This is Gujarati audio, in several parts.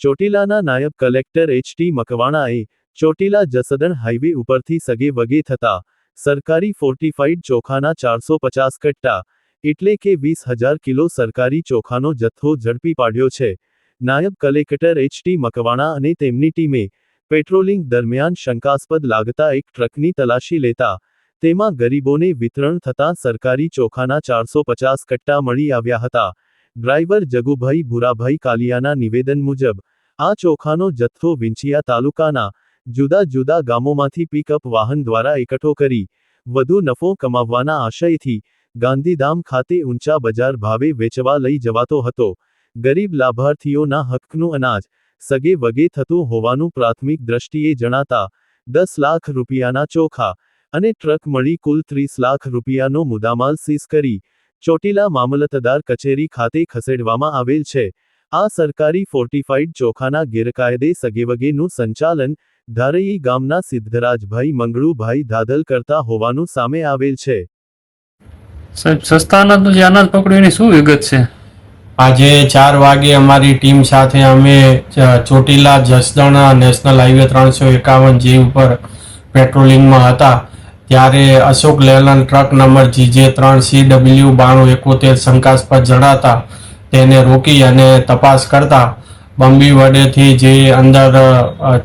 ચોટીલાના નાયબ કલેક્ટર એચ.ટી. મકવાણાએ ચોટીલા જસદણ હાઈવે ઉપરથી સગે વગે થતા સરકારી ફોર્ટિફાઈડ ચોખાના 450 કટ્ટા એટલે કે 20,000 કિલો સરકારી ચોખાનો જથ્થો ઝડપી પાડ્યો છે। નાયબ કલેક્ટર એચ.ટી. મકવાણા અને તેમની ટીમે પેટ્રોલિંગ દરમિયાન શંકાસ્પદ લાગતા એક ટ્રકની તલાશી લેતા તેમાં ગરીબોને વિતરણ થતાં સરકારી ચોખાના 450 કટ્ટા મળી આવ્યા હતા। ડ્રાઈવર જગુભાઈ ભુરાભાઈ કાલિયાના નિવેદન મુજબ આ ચોખાનો જથ્થો વિંછિયા તાલુકાના જુદા જુદા ગામોમાંથી પિકઅપ વાહન દ્વારા એકઠો કરી વધુ નફો કમાવવાના આશયથી ગાંધીધામ ખાતે ઊંચા બજાર ભાવે વેચવા લઈ જવાતો હતો। ગરીબ લાભાર્થીઓના હકનું અનાજ સગે વગે થતું હોવાનું પ્રાથમિક દ્રષ્ટિએ જણાતા 10 લાખ રૂપિયાના ચોખા અને ટ્રક મળી કુલ 30 લાખ રૂપિયાનો મુદ્દામાલ સીઝ કરી ચોટીલા મામલતદાર કચેરી ખાતે ખસેડવામાં આવેલ છે। આ સરકારી ફોર્ટિફાઈડ ચોખાના ગેરકાયદે સગેવગેનું સંચાલન ધારઈ ગામના સિદ્ધરાજભાઈ મંગળુભાઈ દાદલ કરતા હોવાનું સામે આવેલ છે। સાહેબ, સસ્તા અનાજનો જે અનાજ પકડ્યું એની શું વિગત છે? આજે 4 વાગે અમારી ટીમ સાથે અમે ચોટીલા જસદણ નેશનલ હાઈવે 351 જે ઉપર પેટ્રોલિંગમાં હતા ત્યારે અશોક લેલન ટ્રક નંબર GJ3CW9271 શંકાસ્પદ જણાતા તેને રોકી અને તપાસ કરતા બંબી વડેથી જે અંદર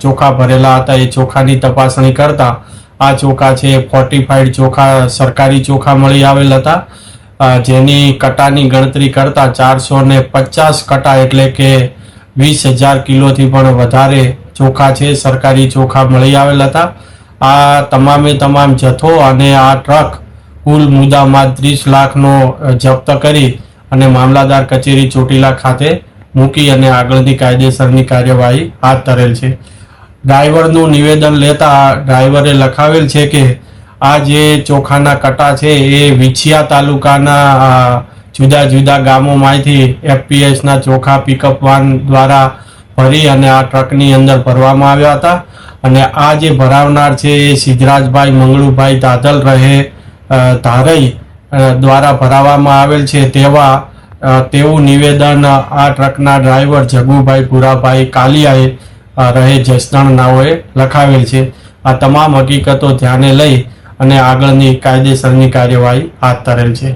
ચોખા ભરેલા હતા એ ચોખાની તપાસણી કરતા આ ચોખા છે ફોર્ટિફાઈડ ચોખા સરકારી ચોખા મળી આવેલ હતા, જેની કટાની ગણતરી કરતા 450 કટા એટલે કે 20,000 કિલોથી પણ વધારે ચોખા છે સરકારી ચોખા મળી આવેલ હતા। આ તમામે તમામ જથ્થો અને આ ટ્રક કુલ મુદ્દામાલ 30 લાખનો જપ્ત કરી અને મામલતદાર કચેરી ચોટીલા ખાતે મૂકી અને આગળની કાયદેસરની કાર્યવાહી હાથ ધરેલ છે। ડ્રાઈવરનું નિવેદન લેતા ડ્રાઈવરે લખાવેલ છે કે આ જે ચોખાના કટા છે એ વિંછિયા તાલુકાના જુદા જુદા ગામોમાંથી FPSના ચોખા પિકઅપ વાન દ્વારા ભરી અને આ ટ્રકની અંદર ભરવામાં આવ્યા હતા અને આ જે ભરાવનાર છે એ સિદ્ધરાજભાઈ મંગળુભાઈ દાદલ રહે ધારઈ દ્વારા ભરાવવામાં આવેલ છે તેવું નિવેદન આ ટ્રકના ડ્રાઈવર જગુભાઈ ભુરાભાઈ કાલિયાએ રહે જસદણ નાઓએ લખાવેલ છે। આ તમામ હકીકતો ધ્યાને લઈ અને આગળની કાયદેસરની કાર્યવાહી હાથ ધરેલ છે।